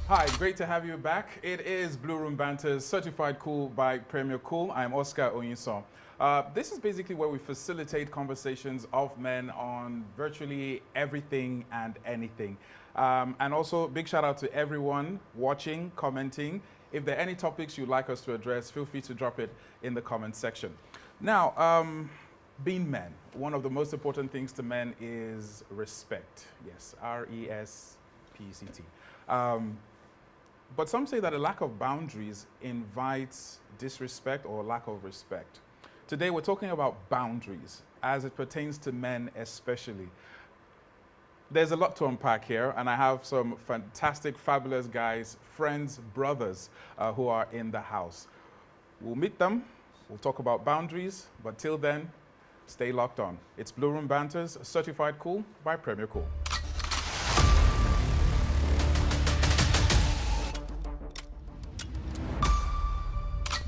Hi, great to have you back. It is Blue Room Banters, certified cool by Premier Cool. I'm Oscar Onyinson. This is basically where we facilitate conversations of men on virtually everything and anything. And also, big shout out to everyone watching, commenting. If there are any topics you'd like us to address, feel free to drop it in the comment section. Now, being men, one of the most important things to men is respect. Yes, R-E-S-P-E-C-T. But some say that a lack of boundaries invites disrespect or lack of respect. Today we're talking about boundaries as it pertains to men especially. There's a lot to unpack here, and I have some fantastic, fabulous guys, friends, brothers who are in the house. We'll meet them, we'll talk about boundaries, but till then, stay locked on. It's Blue Room Banters, certified cool by Premier Cool.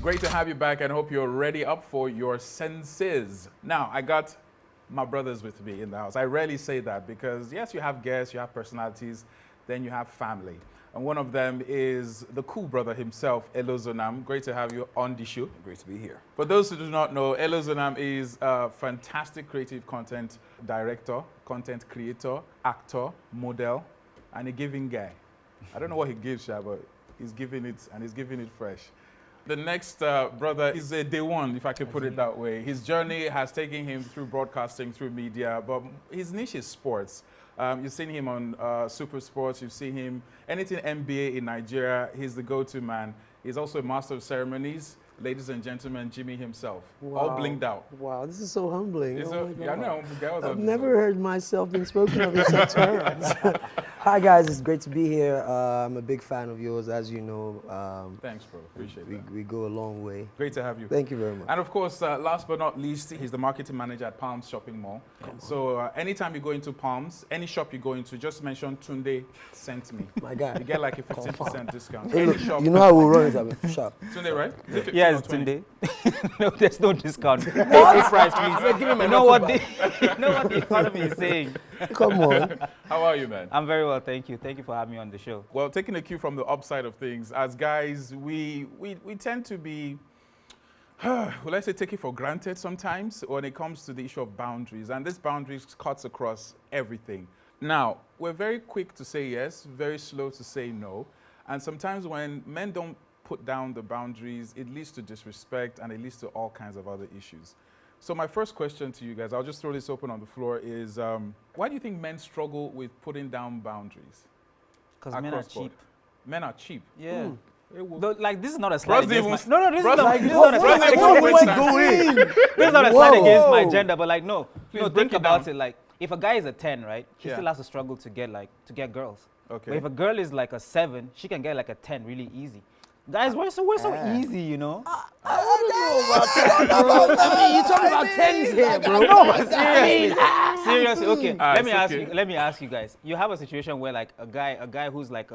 Great to have you back and hope you're ready up for your senses. Now, I got my brothers with me in the house. I rarely say that because, yes, you have guests, you have personalities, then you have family. And one of them is the cool brother himself, Elo Zonam. Great to have you on the show. Great to be here. For those who do not know, Elo Zonam is a fantastic creative content director, content creator, actor, model, and a giving guy. I don't know what he gives, but he's giving it, and he's giving it fresh. The next brother is a day one, if I can put it that way. His journey has taken him through broadcasting, through media, but his niche is sports. You've seen him on Super Sports, you've seen him, anything NBA in Nigeria, he's the go-to man. He's also a master of ceremonies. Ladies and gentlemen, Jimmy himself, all blinged out. Wow, this is so humbling. Yeah, I know. I've never heard myself being spoken of in such terms. Hi guys, it's great to be here. I'm a big fan of yours, as you know. Thanks, bro. Appreciate that. We go a long way. Great to have you. Thank you very much. And of course, last but not least, he's the marketing manager at Palms Shopping Mall. So anytime you go into Palms, any shop you go into, just mention Tunde sent me. My God. You get like a 15% discount. Hey, Any look, shop. you know how we run it at the shop. Tunde, right? Is it 15 Yes, or 20? Tunde. No, there's no discount. Full price, please. You know what the economy is saying. Come on. How are you, man? I'm very well, thank you. Thank you for having me on the show. Well, taking a cue from the upside of things, as guys, we tend to be, well, let's say, take it for granted sometimes when it comes to the issue of boundaries. And this boundaries cuts across everything. Now, we're very quick to say yes, very slow to say no. And sometimes when men don't put down the boundaries, it leads to disrespect and it leads to all kinds of other issues. So my first question to you guys, I'll just throw this open on the floor, is why do you think men struggle with putting down boundaries? Because men are cheap. Men are cheap. Yeah. Mm. Though, like, this is not a slight against my... No, this is Bros, not, like, this is not a slight This is not a slight against my gender, but like, no. Please You know, break think it about down. it. Like, if a guy is a 10, right, he Yeah. still has to struggle to get girls. Okay. But if a girl is like a 7, she can get like a 10 really easy. Guys, we're so easy, you know? I don't know about that. You talking about tens here, bro. No, seriously. Seriously, okay. it's Let me ask you guys. You have a situation where like a guy who's like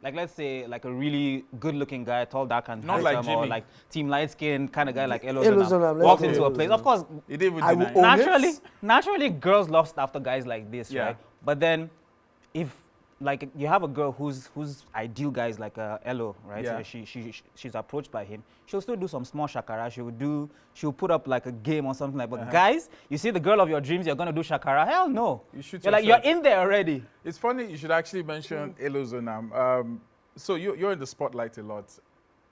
let's say like a really good-looking guy, tall, dark, and Not like handsome, or Jimmy. like team light-skinned kind of guy like Elo Elo Zonam Zonam, walks let's into go a Elo place. Zonam. Of course, He did with I deny. will own it. naturally, girls lust after guys like this, Yeah. right? But then, if like you have a girl whose ideal guy is like Elo, right? Yeah. So she's approached by him. She'll still do some small shakara. She'll put up like a game or something like. But guys, you see the girl of your dreams, you're gonna do shakara? Hell no. You shoot You're like, yourself. you're in there already. It's funny you should actually mention Elo Zonam. So you're in the spotlight a lot.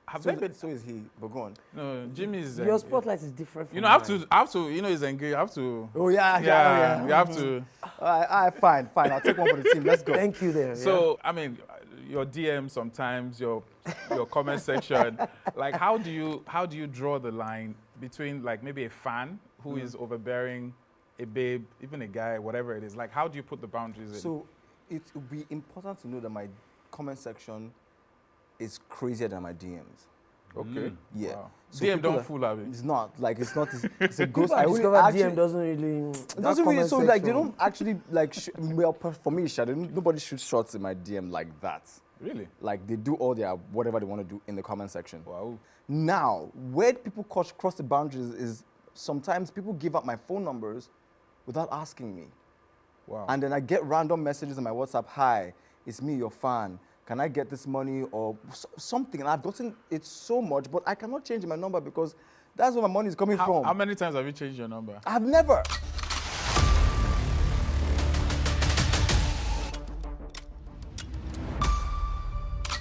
Have there been? So is he, but go on. No, Jimmy's. Your spotlight is different from You know, I have to. You know, he's engaged. I have to. Oh, yeah. You have to. All right, fine. I'll take one for the team. Let's go. Thank you there. So I mean, your DM sometimes, your comment section, like how do you draw the line between like maybe a fan who is overbearing, a babe, even a guy, whatever it is? Like how do you put the boundaries in? So it would be important to know that my comment section is crazier than my DMs. Okay. Yeah. Wow. So DM people don't are- fool Abi. It's not like it's not. It's a ghost. People have discovered DM doesn't really. It doesn't really. So like they don't actually like. Well, for me, nobody shoots shots in my DM like that. Really? Like they do all their whatever they want to do in the comment section. Wow. Now, where people cross the boundaries is sometimes people give up my phone numbers without asking me. Wow. And then I get random messages on my WhatsApp. Hi, it's me, your fan. can I get this money or something? And I've gotten it so much, but I cannot change my number because that's where my money is coming from. How many times have you changed your number? I've never.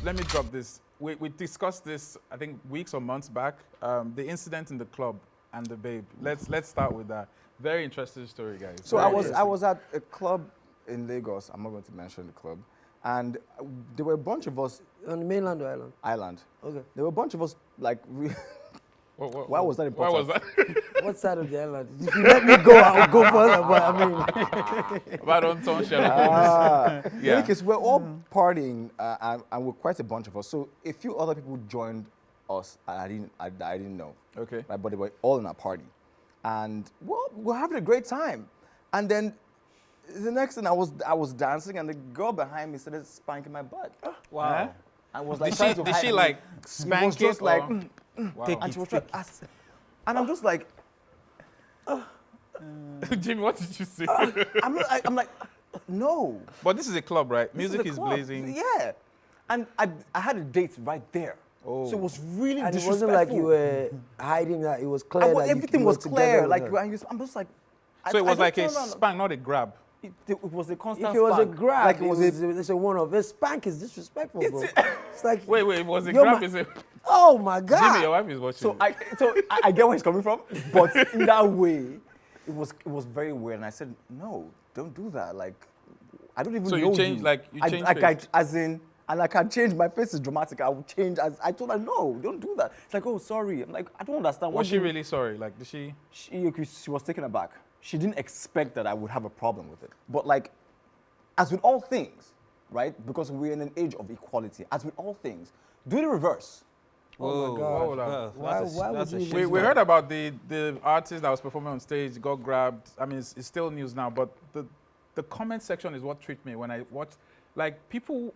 Let me drop this. We discussed this, I think, weeks or months back. The incident in the club and the babe. Let's start with that. Very interesting story, guys. So Very I was at a club in Lagos. I'm not going to mention the club, and there were a bunch of us. On the mainland or island? Island. Okay. There were a bunch of us like. Why was that Why important? was that? What side of the island? If you let me go, I'll go further. But I mean, About on Tom Sherlock. In any case, we're all partying, and we're quite a bunch of us. So a few other people joined us, and I didn't know. Okay. Right, but they were all in our party, and well, we're having a great time. And then the next thing, I was dancing, and the girl behind me started spanking my butt. Wow. I was like, Did she like spank it? Was just it like, or- Wow. and she was trying, and I'm just like, Jimmy, what did you say? I'm like, no. But this is a club, right? This Music a is club. blazing. Yeah, and I had a date right there. Oh. So it was really and it disrespectful. wasn't like you were hiding that. It was clear that everything you was were together clear. with Like her. I'm just like. So it was like a just turned around. spank, not a grab. It was a constant. If it was a spank. grab, like it was it's a one-off. A spank is disrespectful, bro. It's like, Wait, it was a Yo, grab. ma- Is it? oh my God. Jimmy, your wife is watching. So I get where he's coming from, but in that way, it was very weird. And I said, no, don't do that. Like, I don't even So know you changed, like, you changed face? as in, and I can change. My face is dramatic. I will change. As I told her, no, don't do that. It's like, oh, sorry. I'm like, I don't understand. Was she really sorry? Like, did she? She was taken aback. She didn't expect that I would have a problem with it. But like, as with all things, right? Because we're in an age of equality. As with all things, do the reverse. Oh my God. Hold on. Why would you We heard about the artist that was performing on stage got grabbed. I mean, it's still news now, but the comment section is what tripped me when I watched. Like, people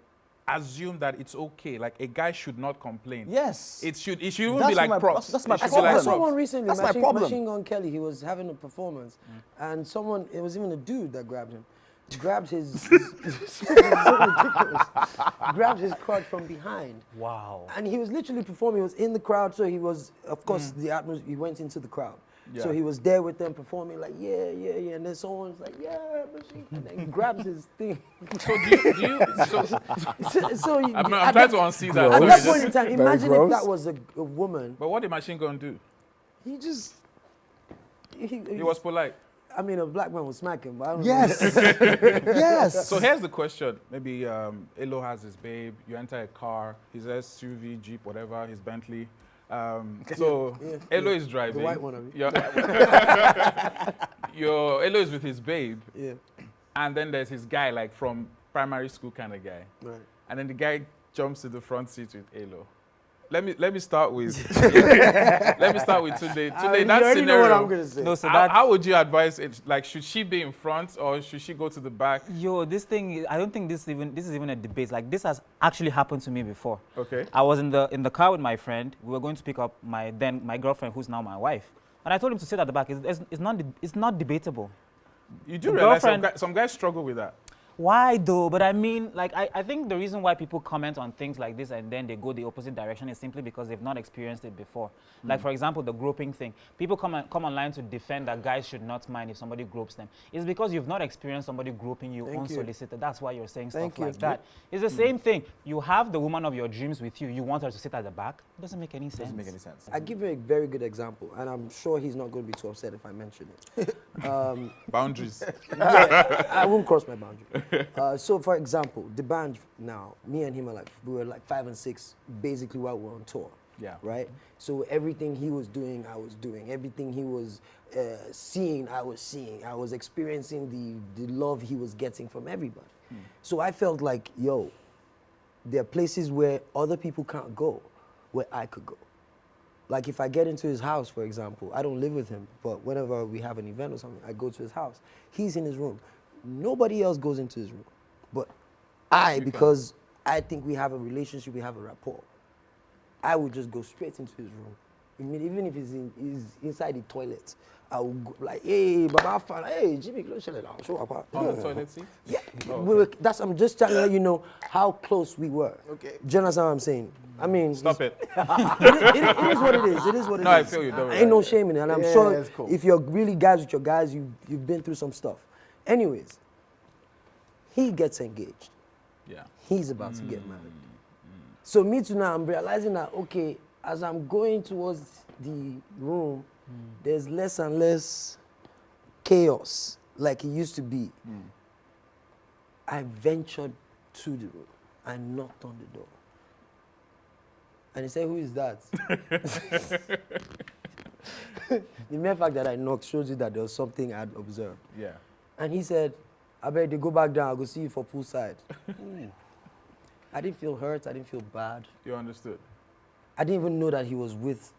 assume that it's okay. Like, a guy should not complain. Yes. It should even That's be like my- props. that's my It should be problem. I like saw props. someone recently, That's my problem. Machine Gun Kelly, he was having a performance, and it was even a dude that grabbed him. Grabbed his, grabbed his crotch from behind. Wow. And he was literally performing, he was in the crowd, so he was, of course, the atmosphere, he went into the crowd. So Yeah. he was there with them performing like, yeah, and then someone's like, yeah, Machine, and then he grabs his thing. So do you so you, I'm at trying that- to unsee that. At Sorry, that just- point in time, Very imagine if gross. that was a woman, But what did Machine Gun do? he just, He was polite. I mean, a black man would smack him, but I don't know. Yes. Yes. So here's the question. Maybe Elo has his babe. You enter a car, his SUV, Jeep, whatever, his Bentley. So Yeah, Elo yeah. is driving. The white one, I mean. Your Elo is with his babe, Yeah, and then there's his guy, like from primary school kind of guy. right. And then the guy jumps to the front seat with Elo. Let me start with let me start with Tunde. Tunde, You that already know what I'm scenario. gonna say. No, so How, that, how would you advise it? Like, should she be in front or should she go to the back? yo, this thing, I don't think this is even a debate. Like, this has actually happened to me before. Okay. I was in the car with my friend. We were going to pick up my girlfriend, who's now my wife. And I told him to sit at the back. It's not debatable. You do The realize girlfriend- some guys struggle with that. Why though? But I mean, like, I think the reason why people comment on things like this and then they go the opposite direction is simply because they've not experienced it before. Like, for example, the groping thing. People come online to defend that guys should not mind if somebody gropes them. It's because you've not experienced somebody groping you Thank you. unsolicited. That's why you're saying Thank stuff you. like that. It's the same thing. You have the woman of your dreams with you. You want her to sit at the back. It doesn't make any sense. Doesn't make any sense. I give you a very good example, and I'm sure he's not going to be too upset if I mention it. Boundaries. I won't cross my boundary. So, for example, the band now, me and him are like, we were like 5 and 6, basically while we were on tour. Yeah. Right? So everything he was doing, I was doing. Everything he was seeing, I was seeing. I was experiencing the love he was getting from everybody. So I felt like, yo, there are places where other people can't go, where I could go. Like if I get into his house, for example, I don't live with him, but whenever we have an event or something, I go to his house. He's in his room. Nobody else goes into his room. But because I think we have a relationship, we have a rapport, I would just go straight into his room. I mean, even if he's inside the toilet, I would go like, hey, Baba, hey, Jimmy, show up. On the toilet seat? Yeah, I'm just trying to let you know how close we were. Okay. Do you understand what I'm saying? I mean, Stop it. it is what it is. It is what it is. No, I feel you, don't worry. Ain't no shame in it. And I'm Yeah, sure it's cool. if you're really guys with your guys, you've been through some stuff. Anyways, he gets engaged. Yeah. He's about to get married. So me too now, I'm realizing that, okay, as I'm going towards the room, there's less and less chaos like it used to be. I ventured to the room. I knocked on the door. And he said, who is that? The mere fact that I knocked shows you that there was something I'd observed. Yeah. And he said, I bet they go back down, I'll go see you for poolside. I didn't feel hurt, I didn't feel bad. You understood. I didn't even know that he was with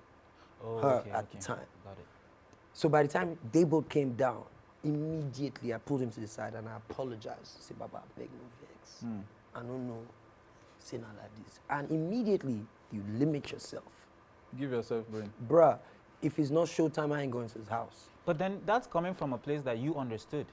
her at the time. Got it. So by the time they both came down, immediately I pulled him to the side and I apologized. Say, Baba, I beg no vex. I don't know, say not like this. And immediately you limit yourself. Give yourself brain. Bruh, if it's not showtime, I ain't going to his house. But then that's coming from a place that you understood.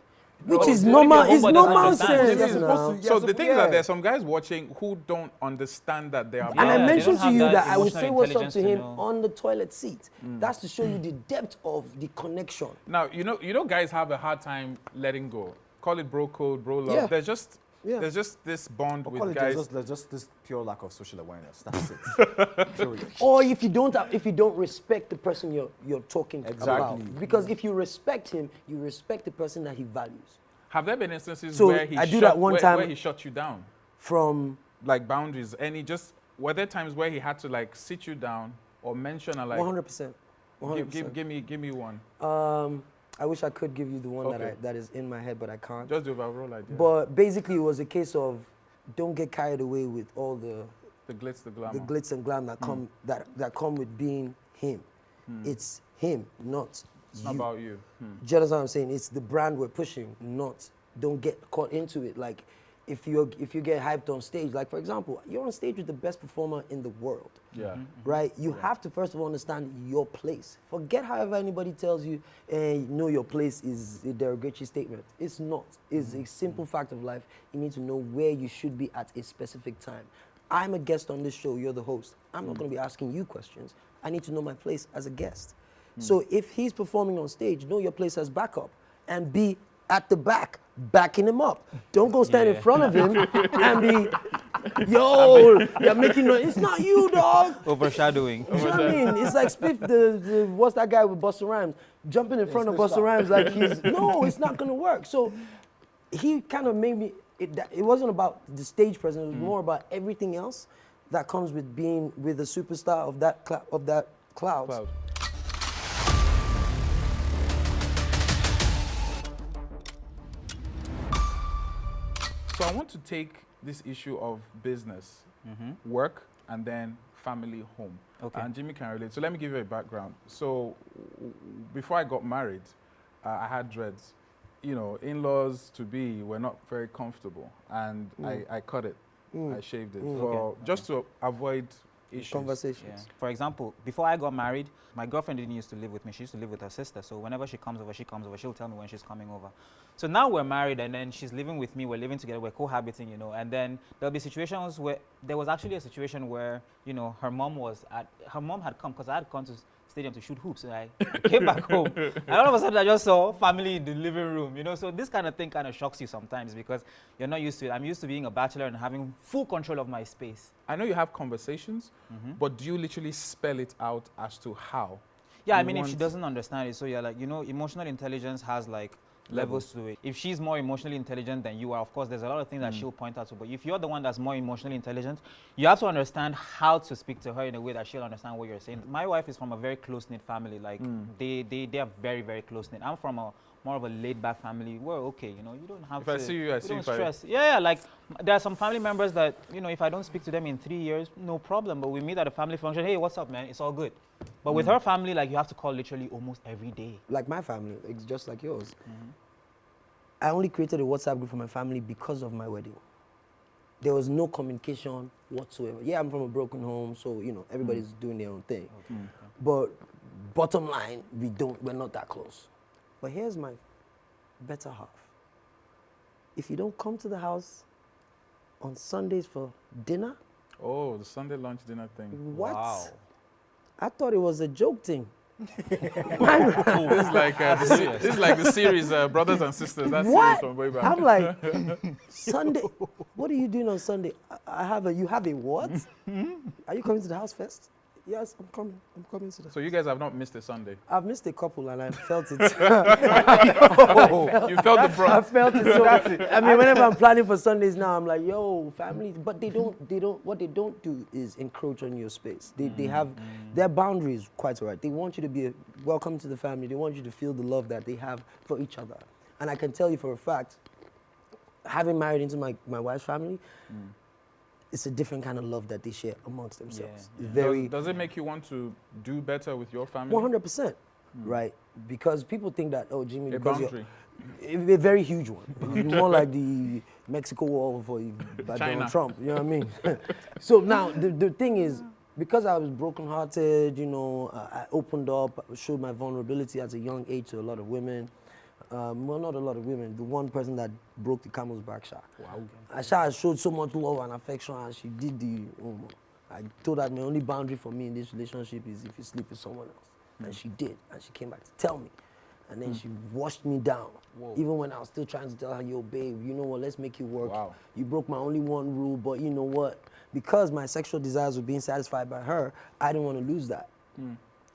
Which is the normal, only it's homeboy doesn't normal understand. sense. This is now. supposed to- so the thing is yeah. that there's some guys watching who don't understand that they are And I Yeah, they mentioned don't to have you that that I would emotional say what's up intelligence to to him know. on the toilet seat. That's to show you the depth of the connection. Now, you know guys have a hard time letting go. Call it bro code, bro love. Yeah. There's just this bond Call with it guys. there's just this pure lack of social awareness. That's it. Period. Or if you don't respect the person you're talking Exactly. about. Because if you respect him, you respect the person that he values. Have there been instances So, where he I do shut, that one where, time- where he shut you down? From Like boundaries. Were there times where he had to like sit you down or mention a like 100%. 100%. give me one. I wish I could give you the one Okay. that is in my head, but I can't. Just the overall idea. But basically, it was a case of don't get carried away with all the the glitz, the glamour. the glitz and glam that come that come with being him. It's him, not it's you. not about you. Do you understand what I'm saying? It's the brand we're pushing, not don't get caught into it. Like if you get hyped on stage, like for example, you're on stage with the best performer in the world. Yeah. Right? You have to first of all understand your place. Forget however anybody tells you, know your place is a derogatory statement. It's not. It's a simple fact of life. You need to know where you should be at a specific time. I'm a guest on this show, you're the host. I'm not going to be asking you questions. I need to know my place as a guest. So if he's performing on stage, know your place as backup and be at the back, backing him up. Don't go stand in front of him and be, yo, you're making noise. It's not you, dog. Overshadowing. You know what I mean? It's like Spiff, the what's that guy with Busta Rhymes? Jumping in front of Busta Rhymes like he's, no, it's not gonna work. So he kind of made me, it wasn't about the stage presence, it was more about everything else that comes with being with a superstar of that cloud. Cloud. So I want to take this issue of business, work, and then family home. Okay. And Jimmy can relate. So let me give you a background. So before I got married, I had dreads. You know, in-laws to be were not very comfortable, and I cut it. I shaved it for just to avoid issues. Conversations. Yeah. For example, before I got married, my girlfriend didn't used to live with me. She used to live with her sister. So whenever she comes over, she'll tell me when she's coming over. So now we're married and then she's living with me. We're living together. We're cohabiting, you know. And then there'll be situations where there was actually a situation where, you know, her mom had come because I had gone to stadium to shoot hoops. And I came back home. And all of a sudden I just saw family in the living room, you know. So this kind of thing kind of shocks you sometimes because you're not used to it. I'm used to being a bachelor and having full control of my space. I know you have conversations, but do you literally spell it out as to how? Yeah, I You mean, if she want- doesn't understand it, so yeah, like, you know, emotional intelligence has like levels to it. If she's more emotionally intelligent than you are, of course, there's a lot of things that she'll point out to. But if you're the one that's more emotionally intelligent, you have to understand how to speak to her in a way that she'll understand what you're saying. My wife is from a very close-knit family. Like, they are very, very close-knit. I'm from a more of a laid-back family. We're okay, you know. You don't have If to. I see you, I we see don't if I- stress. Yeah, like there are some family members that, you know, if I don't speak to them in 3 years, no problem. But we meet at a family function. Hey, what's up, man? It's all good. But with her family, like, you have to call literally almost every day. Like my family, it's just like yours. I only created a WhatsApp group for my family because of my wedding. There was no communication whatsoever. Yeah, I'm from a broken home, so you know everybody's doing their own thing. But bottom line, we're not that close. But here's my better half. if you don't come to the house on Sundays for dinner, Oh, the Sunday lunch dinner thing. what? Wow. I thought it was a joke thing. This is like this is like the series Brothers and Sisters. That series What? from way back. I'm like, Sunday, what are you doing on Sunday? You have a what? Are you coming to the house first? Yes, I'm coming. I'm coming to the So you guys have not missed a Sunday. I've missed a couple and I felt it. You felt the I front. felt it. So I mean, whenever I'm planning for Sundays now, I'm like, yo, family. But what they don't do is encroach on your space. They have their boundaries quite all right. They want you to be welcome to the family. They want you to feel the love that they have for each other. And I can tell you for a fact, having married into my wife's family, it's a different kind of love that they share amongst themselves. Yeah. Very Does it make you want to do better with your family? 100%, right? Because people think that, oh, Jimmy, A because boundary. a very huge one. It's more like the Mexico wall for by China. Donald Trump. You know what I mean? So now the thing is, because I was brokenhearted, you know, I opened up, showed my vulnerability at a young age to a lot of women. Well, not a lot of women. The one person that broke the camel's back, Sha. Wow. Asha showed so much love and affection, and she did I told her my only boundary for me in this relationship is if you sleep with someone else. And she did, and she came back to tell me. And then she washed me down. Whoa. Even when I was still trying to tell her, yo, babe, you know what, let's make it work. Wow. You broke my only one rule, but you know what? Because my sexual desires were being satisfied by her, I didn't want to lose that.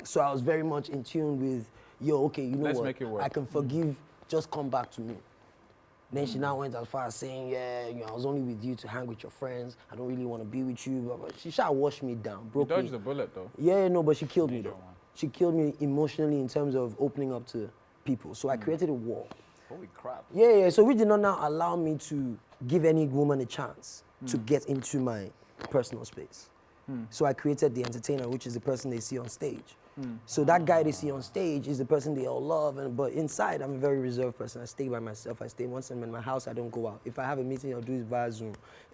So I was very much in tune with, yo, okay, you know Let's what? make it work. I can forgive, just come back to me. Then she now went as far as saying, yeah, you know, I was only with you to hang with your friends. I don't really want to be with you. But she shall wash me down, You broke dodged me. the bullet though. Yeah, no, but she killed me Major though. one. She killed me emotionally in terms of opening up to people. So I created a wall. Holy crap. Yeah, so which did not now allow me to give any woman a chance to get into my personal space. So I created the entertainer, which is the person they see on stage. So that guy they see on stage is the person they all love, but inside I'm a very reserved person. I stay by myself. I stay once I'm in my house, I don't go out. If I have a meeting, I'll do it via Zoom.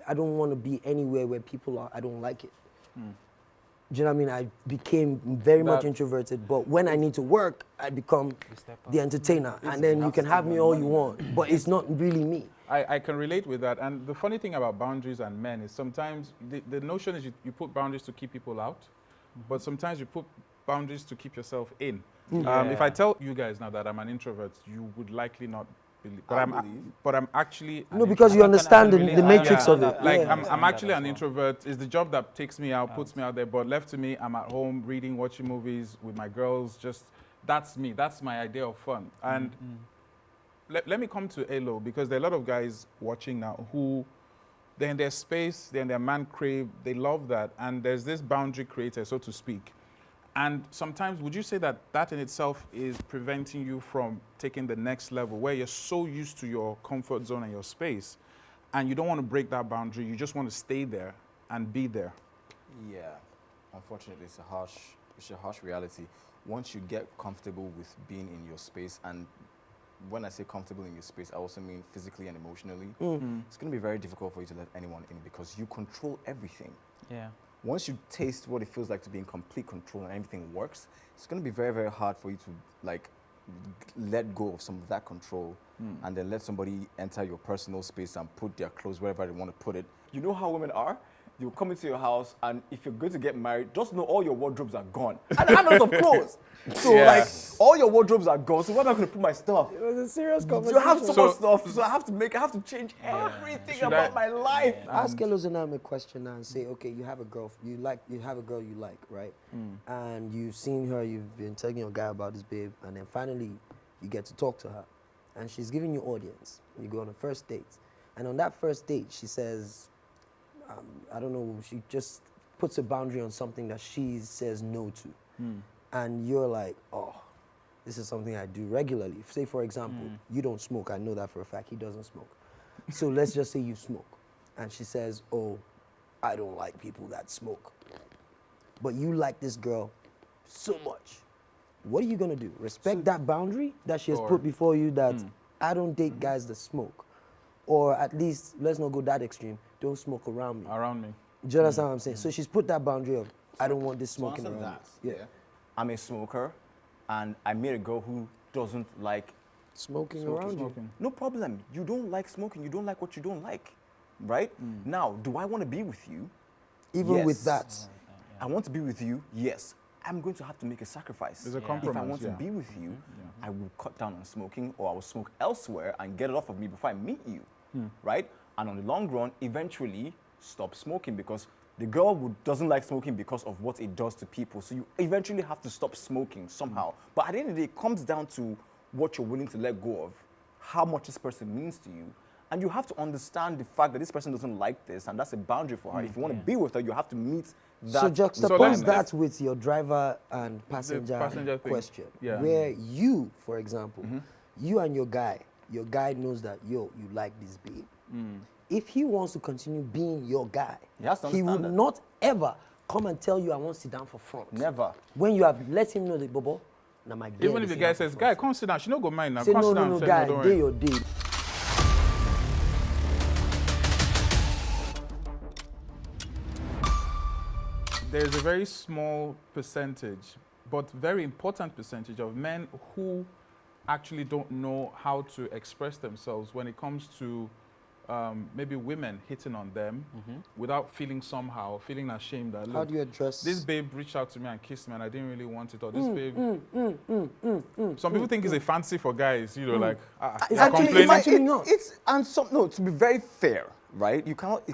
I don't want to be anywhere where people are. I don't like it. Do you know what I mean? I became very much That- introverted, but when I need to work, I become step up. the entertainer. And then you can have me all you want, but it's not really me. I can relate with that. And the funny thing about boundaries and men is sometimes the notion is you put boundaries to keep people out, but sometimes you put boundaries to keep yourself in. If I tell you guys now that I'm an introvert, you would likely not believe. But I'm actually an No, because you introvert. understand the relate. matrix Yeah, of it. Like Yeah. I'm actually that an as well. introvert. It's the job that takes me out, puts me out there. But left to me, I'm at home reading, watching movies with my girls. Just that's me. That's my idea of fun. And let me come to Elo, because there are a lot of guys watching now who they're in their space, they're in their man crave, they love that, and there's this boundary created, so to speak. And sometimes, would you say that that in itself is preventing you from taking the next level, where you're so used to your comfort zone and your space, and you don't want to break that boundary, you just want to stay there and be there? Yeah, unfortunately, it's a harsh reality. Once you get comfortable with being in your space, and when I say comfortable in your space, I also mean physically and emotionally, it's going to be very difficult for you to let anyone in because you control everything. Yeah. Once you taste what it feels like to be in complete control and everything works, it's going to be very, very hard for you to like let go of some of that control and then let somebody enter your personal space and put their clothes wherever they want to put it. You know how women are? You'll come into your house, and if you're going to get married, just know all your wardrobes are gone. And I have lots of clothes. So, Yeah. like, all your wardrobes are gone. So, where am I going to put my stuff? It was a serious You conversation. have so So- much stuff, so I have to change everything Should about I- my life. Ask Elozanam a question now and say, okay, you have a girl you have a girl you like, right? And you've seen her, you've been telling your guy about this babe, and then finally you get to talk to her, and she's giving you audience. You go on a first date, and on that first date, she says, I don't know, she just puts a boundary on something that she says no to, and you're like, oh, this is something I do regularly. Say, for example, you don't smoke. I know that for a fact. He doesn't smoke. So let's just say you smoke. And she says, oh, I don't like people that smoke. But you like this girl so much. What are you going to do? Respect that boundary that she has Or- put before you that I don't date guys that smoke. Or at least, let's not go that extreme, don't smoke around me. Around me. Do you understand what I'm saying? So she's put that boundary of, I don't want this To smoking answer around that, me. Yeah. I'm a smoker, and I met a girl who doesn't like Smoking around you. No problem. You don't like smoking. You don't like what you don't like, right? Now, do I want to be with you? Even with that. I want to be with you, yes. I'm going to have to make a sacrifice. There's a If compromise. I want to be with you, I will cut down on smoking, or I will smoke elsewhere and get it off of me before I meet you, right? And on the long run, eventually stop smoking, because the girl who doesn't like smoking because of what it does to people. So you eventually have to stop smoking somehow. But at the end of the day, it comes down to what you're willing to let go of, how much this person means to you. And you have to understand the fact that this person doesn't like this, and that's a boundary for her. If you want to be with her, you have to meet that. So juxtapose let's- that with your driver and passenger passenger thing. question. Yeah. Where you, for example, you and your guy knows that, yo, you like this babe. If he wants to continue being your guy, He has to he will understand that. not ever come and tell you, I want to sit down for front. Never. When you have let him know that, Bobo, now my girl Even if dey the sit guy down for says, front. guy, come sit down. She no go mind now. Say, Come no, sit down. no, no, Say, guy, don't day worry. your day. There is a very small percentage, but very important percentage of men who actually don't know how to express themselves when it comes to maybe women hitting on them without feeling somehow, feeling ashamed that, How look, do you address this babe reached out to me and kissed me and I didn't really want it, or this babe... Some people think it's a fancy for guys, you know, like, It's you're actually- complaining. it's actually not. It's and some no. To be very fair, right? You cannot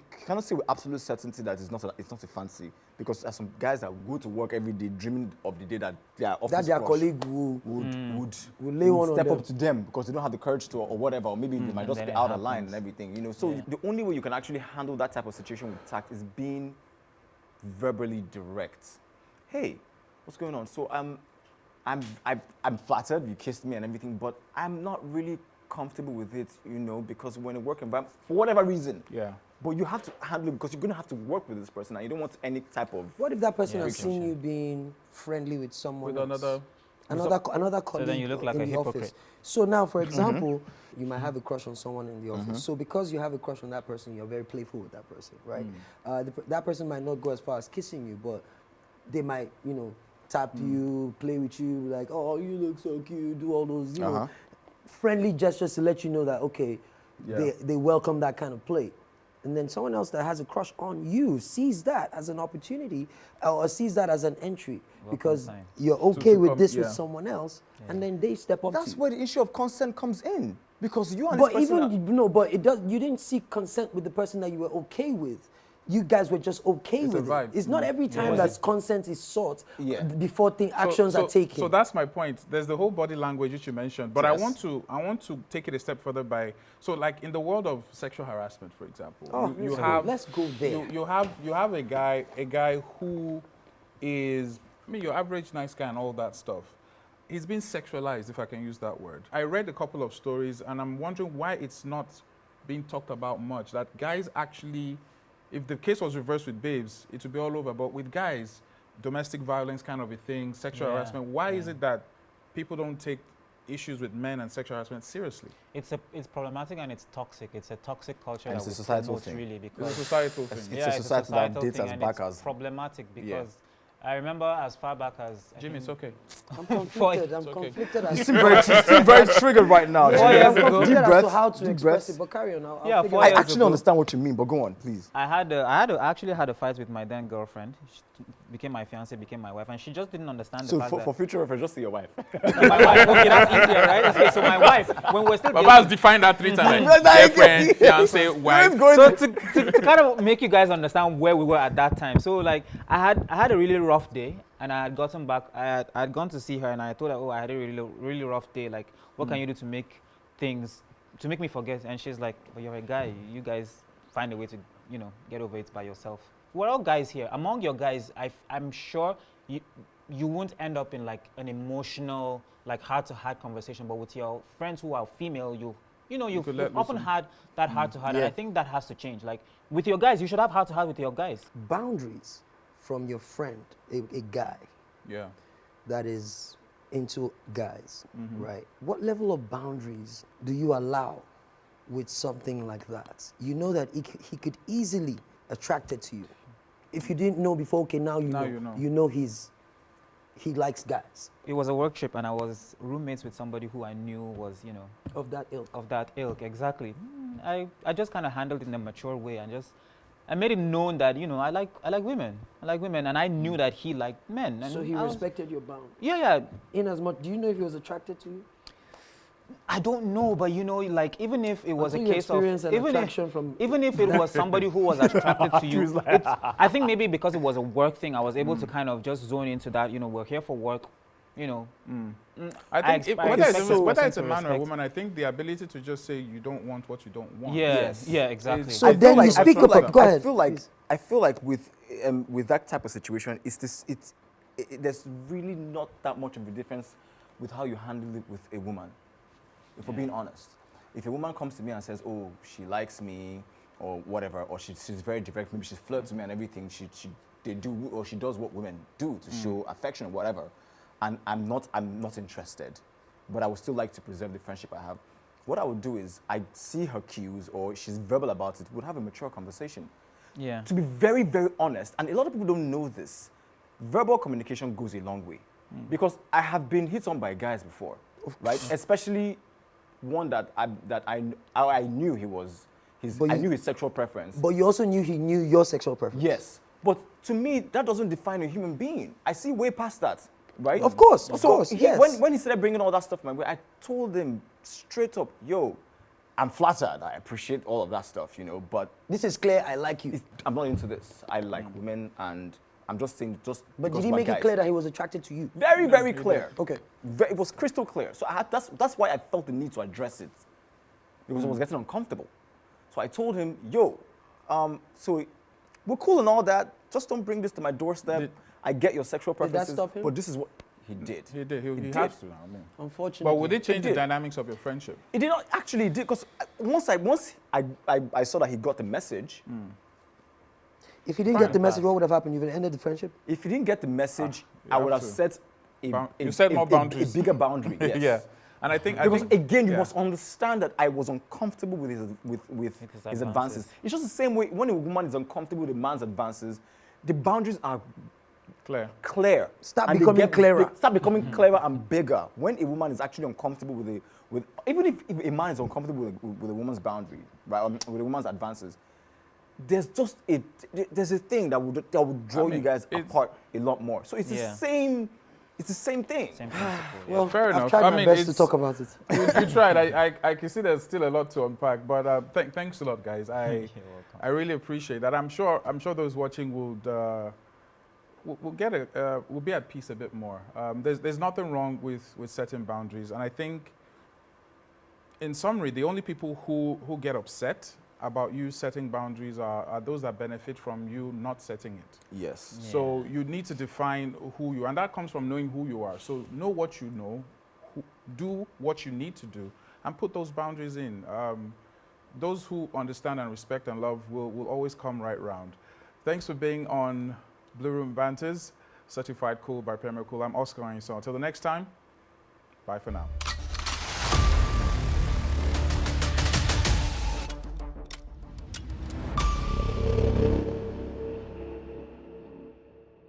say with absolute certainty that it's not a fancy, because there's some guys that go to work every day dreaming of the day that their office that their crush colleague will would lay one on step them. up to them because they don't have the courage to, or whatever, or maybe they might just then be it out of line happens. and everything, you know. So the only way you can actually handle that type of situation with tact is being verbally direct. Hey, what's going on? So I'm flattered you kissed me and everything, but I'm not really comfortable with it, you know, because when a work environment, for whatever reason, Yeah. but you have to handle it because you're going to have to work with this person and you don't want any type of... What if that person Yeah. has seen you being friendly with someone With else? another... Another colleague then you look like in a the hypocrite. office. So now, for example, you might have a crush on someone in the office. Mm-hmm. So because you have a crush on that person, you're very playful with that person, right? That person might not go as far as kissing you, but they might, you know, tap you, play with you, like, oh, you look so cute, do all those, you know, friendly gestures to let you know that, okay, Yeah. they welcome that kind of play. And then someone else that has a crush on you sees that as an opportunity or sees that as an entry because sign. you're okay with come- this with yeah. someone else, and then they step up to That's you. where the issue of consent comes in, because you and But this person even no, but it does. You didn't seek consent with the person that you were okay with. You guys were just okay It's a with vibe. it. It's not every time that consent is sought Yeah. before actions are taken. So that's my point. There's the whole body language which you mentioned, but Yes. I want to take it a step further by, so like in the world of sexual harassment, for example, you let's go- have let's go there. You have a guy who is, I mean, your average nice guy and all that stuff. He's been sexualized, if I can use that word. I read a couple of stories, and I'm wondering why it's not being talked about much. That guys actually, if the case was reversed with babes, it would be all over. But with guys, domestic violence kind of a thing, sexual Yeah, harassment, why is it that people don't take issues with men and sexual harassment seriously? It's problematic and it's toxic. It's a toxic culture And that it's a we societal promote thing. really It's a because societal thing. It's a society that dates thing as and back it's as- problematic because I remember as far back as I Jimmy, it's think okay. I'm conflicted. I'm It's okay. conflicted. You seem very triggered right now. Yeah, Four I'm years ago. conflicted as Deep to how breaths, to deep express breaths. it. But carry on. I'll Yeah, figure 4 it I out. years actually ago. understand what you mean, but go on, please. I actually had a fight with my then girlfriend. She became my fiance, became my wife, and she just didn't understand the So fact for future reference, just say your wife. that my wife. Okay, that's easier, right? Okay, so my wife, when we're still Baba dating, has defined that 3 times. Like, Girlfriend, fiance, wife. so to kind of make you guys understand where we were at that time. So like I had a really rough day, and I had gotten back. I had gone to see her, and I told her, oh, I had a really rough day. Like, what can you do to make me forget? And she's like, well, you're a guy. You guys find a way to get over it by yourself. We're all guys here. Among your guys, I'm sure you won't end up in like an emotional, like heart-to-heart conversation. But with your friends who are female, you've could let often listen. had that heart-to-heart, Yeah. and I think that has to change. Like with your guys, you should have heart-to-heart with your guys. Boundaries from your friend, a guy Yeah. that is into guys, Mm-hmm. right? What level of boundaries do you allow with something like that? You know that he could easily attract it to you. If you didn't know before, okay, now you Now know. you know. You know he likes guys It was a work trip, and I was roommates with somebody who I knew was, you know, of that ilk. of that ilk. Exactly. I just kind of handled it in a mature way, and I made it known that, you know, I like women. I like women, and I knew that he liked men. And So he I was- respected your boundaries. Yeah. In as much, do you know if he was attracted to you? I don't know, but you know, like, even if it was Until a you case of experience an even attraction from even if it was somebody who was attracted to you, I think maybe because it was a work thing, I was able to kind of just zone into that. You know, we're here for work. You know, I think expect whether this it's person a to man or a respect. woman, I think the ability to just say you don't want what you don't want. yeah, Yes. yeah, exactly. It's- So I feel then like- you I speak feel up. like- Go I ahead. feel like with that type of situation, there's really not that much of a difference with how you handle it with a woman. If we're being honest, if a woman comes to me and says, "Oh, she likes me," or whatever, or she's very direct, maybe she flirts with me and everything, she does what women do to show affection or whatever, and I'm not interested, but I would still like to preserve the friendship I have. What I would do is I'd see her cues, or she's verbal about it, we'd have a mature conversation. Yeah. To be very, very honest, and a lot of people don't know this, verbal communication goes a long way. Because I have been hit on by guys before, right? Especially one that I knew I knew his sexual preference. But you also knew he knew your sexual preference. Yes, but to me, that doesn't define a human being. I see way past that, right? Of course, So yes. when he started bringing all that stuff my way, I told him straight up, yo, I'm flattered. I appreciate all of that stuff, you know, but This is clear. I like you. I'm not into this. I like women, and I'm just saying just But because did he we're make it guys. clear that he was attracted to you? Very, very clear. Okay. It was crystal clear. So that's why I felt the need to address it, because I was getting uncomfortable. So I told him, yo, so we're cool and all that. Just don't bring this to my doorstep. I get your sexual Did that preferences, stop him? but this is what he did. He did. He did. has to now. I mean. Unfortunately. But would it change the did. dynamics of your friendship? It did not actually did, because once I saw that he got the message. If he didn't get the message, what would have happened? You would have ended the friendship? If he didn't get the message, you I would have have to. set You set more boundaries. a bigger boundary. Yes. Yeah. And I think Because again, you yeah. must understand that I was uncomfortable with his advances. It's just the same way when a woman is uncomfortable with a man's advances, the boundaries are clear. Start and they becoming clearer. They start becoming clearer and bigger. When a woman is actually uncomfortable with even if a man is uncomfortable with a woman's boundary, right, or with a woman's advances, there's a thing that would draw you guys apart a lot more. So it's the same. It's the same thing. Same principle. Well, fair I've enough. tried I my mean, best to it's- talk about it. you tried. I can see there's still a lot to unpack, but thanks a lot, guys. I really appreciate that. I'm sure those watching will be at peace a bit more. There's nothing wrong with setting boundaries, and I think, in summary, the only people who get upset about you setting boundaries are those that benefit from you not setting it. Yes. So you need to define who you are, and that comes from knowing who you are. So know what you know, do what you need to do, and put those boundaries in. Those who understand and respect and love will always come right round. Thanks for being on Blue Room Banters, certified cool by Premier Cool. I'm Oscar Anson. Until the next time, bye for now.